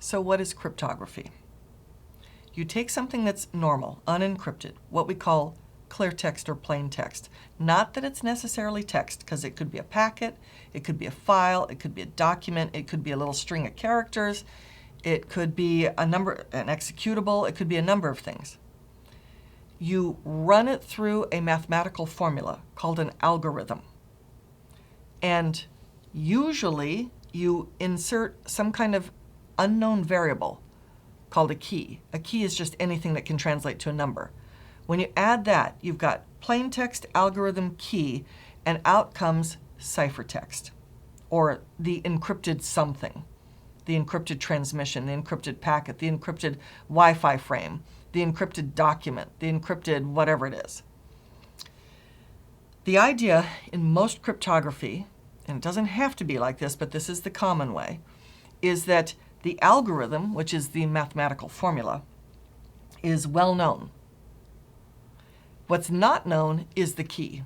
So what is cryptography? You take something that's normal, unencrypted, what we call clear text or plain text. Not that it's necessarily text, because it could be a packet, it could be a file, it could be a document, it could be a little string of characters, it could be an executable, it could be a number of things. You run it through a mathematical formula called an algorithm. And usually you insert some kind of unknown variable called a key. A key is just anything that can translate to a number. When you add that, you've got plain text, algorithm, key, and out comes ciphertext, or the encrypted something, the encrypted transmission, the encrypted packet, the encrypted Wi-Fi frame, the encrypted document, the encrypted whatever it is. The idea in most cryptography, and it doesn't have to be like this, but this is the common way, is that the algorithm, which is the mathematical formula, is well known. What's not known is the key.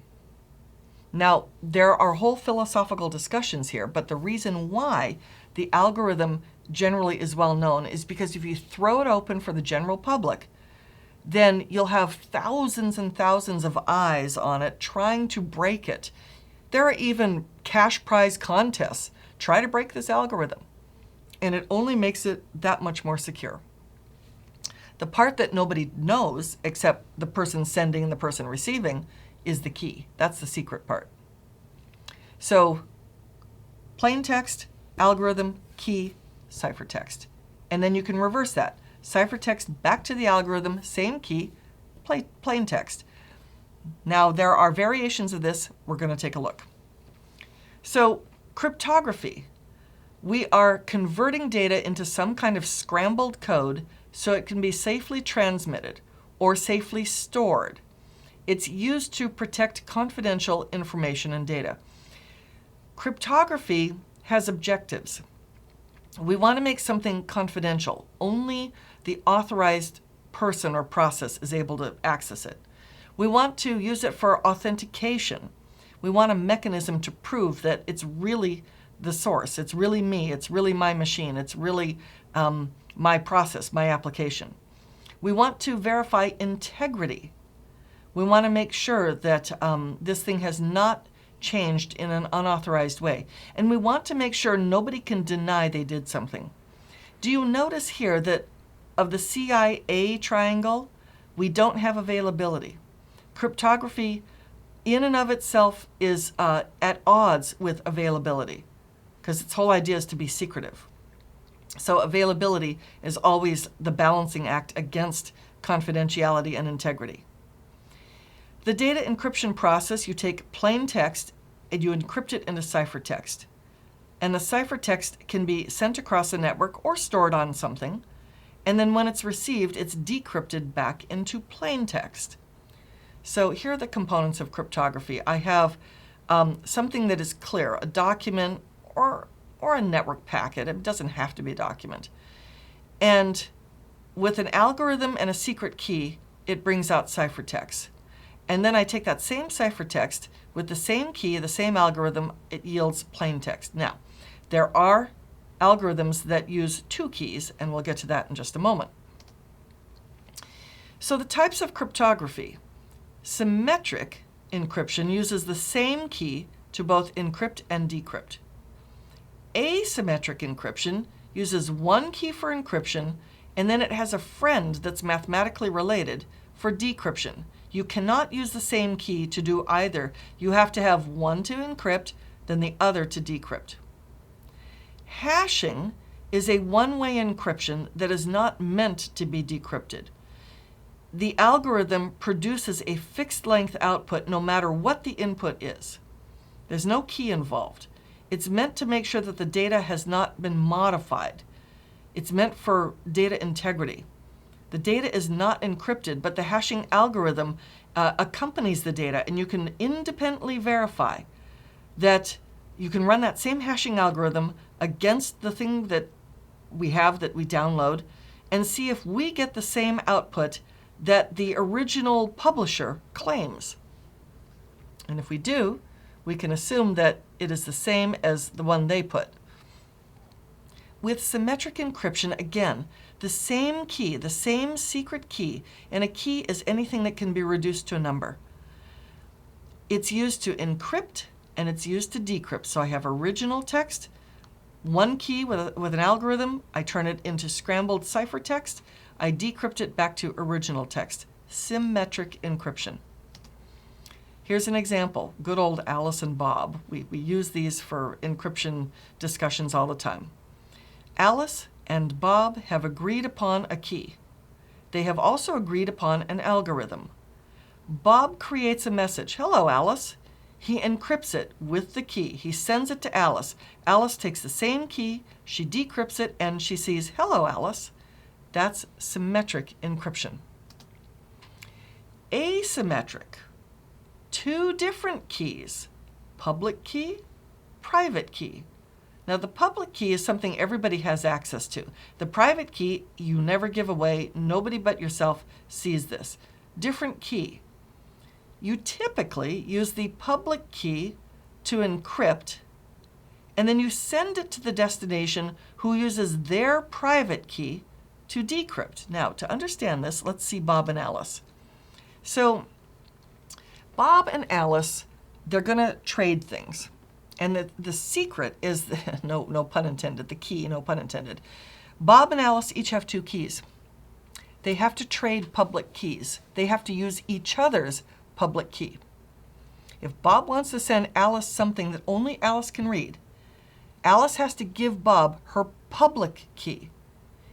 Now, there are whole philosophical discussions here, but the reason why the algorithm generally is well known is because if you throw it open for the general public, then you'll have thousands and thousands of eyes on it trying to break it. There are even cash prize contests. Try to break this algorithm. And it only makes it that much more secure. The part that nobody knows, except the person sending and the person receiving, is the key. That's the secret part. So, plain text, algorithm, key, ciphertext. And then you can reverse that. Ciphertext back to the algorithm, same key, plain text. Now, there are variations of this. We're going to take a look. So, cryptography. We are converting data into some kind of scrambled code so it can be safely transmitted or safely stored. It's used to protect confidential information and data. Cryptography has objectives. We want to make something confidential. Only the authorized person or process is able to access it. We want to use it for authentication. We want a mechanism to prove that it's really the source. It's really me. It's really my machine. It's really my process, my application. We want to verify integrity. We want to make sure that this thing has not changed in an unauthorized way. And we want to make sure nobody can deny they did something. Do you notice here that of the CIA triangle, we don't have availability? Cryptography in and of itself is at odds with availability, because its whole idea is to be secretive. So availability is always the balancing act against confidentiality and integrity. The data encryption process, you take plain text and you encrypt it into ciphertext. And the ciphertext can be sent across a network or stored on something. And then when it's received, it's decrypted back into plain text. So here are the components of cryptography. I have something that is clear, a document or a network packet. It doesn't have to be a document. And with an algorithm and a secret key, it brings out ciphertext. And then I take that same ciphertext with the same key, the same algorithm, it yields plain text. Now, there are algorithms that use two keys, and we'll get to that in just a moment. So the types of cryptography. Symmetric encryption uses the same key to both encrypt and decrypt. Asymmetric encryption uses one key for encryption, and then it has a friend that's mathematically related for decryption. You cannot use the same key to do either. You have to have one to encrypt, then the other to decrypt. Hashing is a one-way encryption that is not meant to be decrypted. The algorithm produces a fixed length output no matter what the input is. There's no key involved. It's meant to make sure that the data has not been modified. It's meant for data integrity. The data is not encrypted, but the hashing algorithm accompanies the data, and you can independently verify that you can run that same hashing algorithm against the thing that we have that we download and see if we get the same output that the original publisher claims. And if we do, we can assume that it is the same as the one they put. with symmetric encryption, again, the same key, the same secret key, and a key is anything that can be reduced to a number. It's used to encrypt and it's used to decrypt. So I have original text, one key with an algorithm, I turn it into scrambled ciphertext, I decrypt it back to original text. Symmetric encryption. Here's an example, good old Alice and Bob. We use these for encryption discussions all the time. Alice and Bob have agreed upon a key. They have also agreed upon an algorithm. Bob creates a message, "Hello, Alice." He encrypts it with the key. He sends it to Alice. Alice takes the same key, she decrypts it, and she sees, "Hello, Alice." That's symmetric encryption. Asymmetric. Two different keys, public key, private key. Now the public key is something everybody has access to. The private key you never give away, nobody but yourself sees this. Different key. You typically use the public key to encrypt, and then you send it to the destination who uses their private key to decrypt. Now to understand this, let's see Bob and Alice. So Bob and Alice, they're going to trade things. And the secret is, no pun intended, the key, no pun intended. Bob and Alice each have two keys. They have to trade public keys. They have to use each other's public key. If Bob wants to send Alice something that only Alice can read, Alice has to give Bob her public key.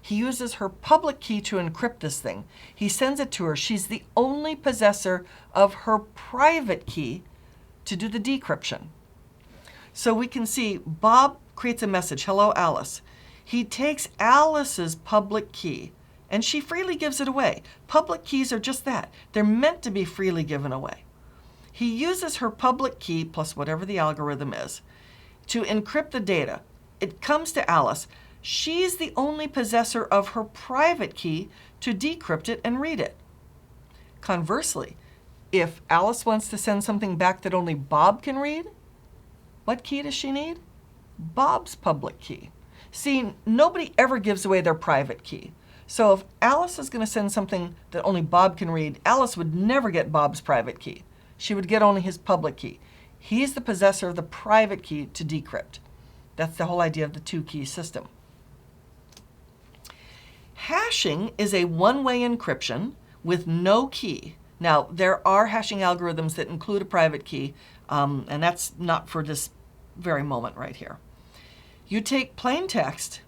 He uses her public key to encrypt this thing. He sends it to her. She's the only possessor of her private key to do the decryption. So we can see Bob creates a message, "Hello, Alice." He takes Alice's public key and she freely gives it away. Public keys are just that. They're meant to be freely given away. He uses her public key, plus whatever the algorithm is, to encrypt the data. It comes to Alice. She's the only possessor of her private key to decrypt it and read it. Conversely, if Alice wants to send something back that only Bob can read, what key does she need? Bob's public key. See, nobody ever gives away their private key. So if Alice is going to send something that only Bob can read, Alice would never get Bob's private key. She would get only his public key. He's the possessor of the private key to decrypt. That's the whole idea of the two-key system. Hashing is a one-way encryption with no key. Now, there are hashing algorithms that include a private key, and that's not for this very moment right here. You take plain text,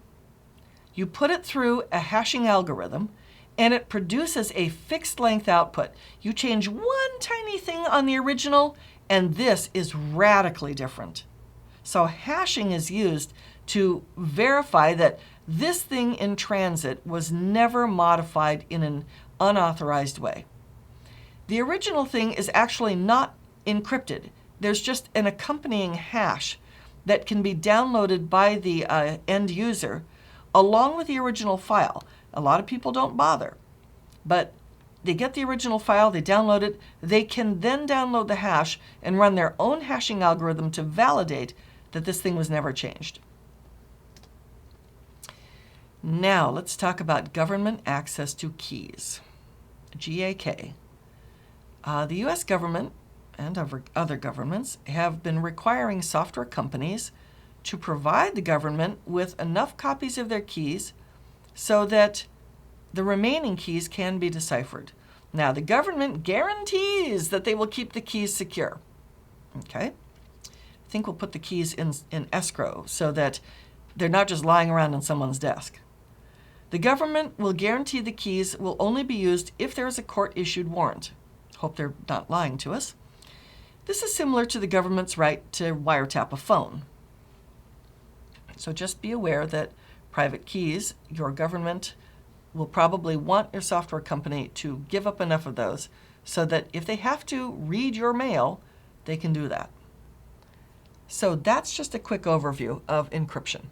you put it through a hashing algorithm, and it produces a fixed length output. You change one tiny thing on the original, and this is radically different. So hashing is used to verify that this thing in transit was never modified in an unauthorized way. The original thing is actually not encrypted. There's just an accompanying hash that can be downloaded by the end user along with the original file. A lot of people don't bother, but they get the original file, they download it, they can then download the hash and run their own hashing algorithm to validate that this thing was never changed. Now let's talk about government access to keys, GAK. The US government and other governments have been requiring software companies to provide the government with enough copies of their keys so that the remaining keys can be deciphered. Now, the government guarantees that they will keep the keys secure. Okay? I think we'll put the keys in escrow so that they're not just lying around on someone's desk. The government will guarantee the keys will only be used if there is a court-issued warrant. Hope they're not lying to us. This is similar to the government's right to wiretap a phone. So just be aware that private keys, your government will probably want your software company to give up enough of those so that if they have to read your mail, they can do that. So that's just a quick overview of encryption.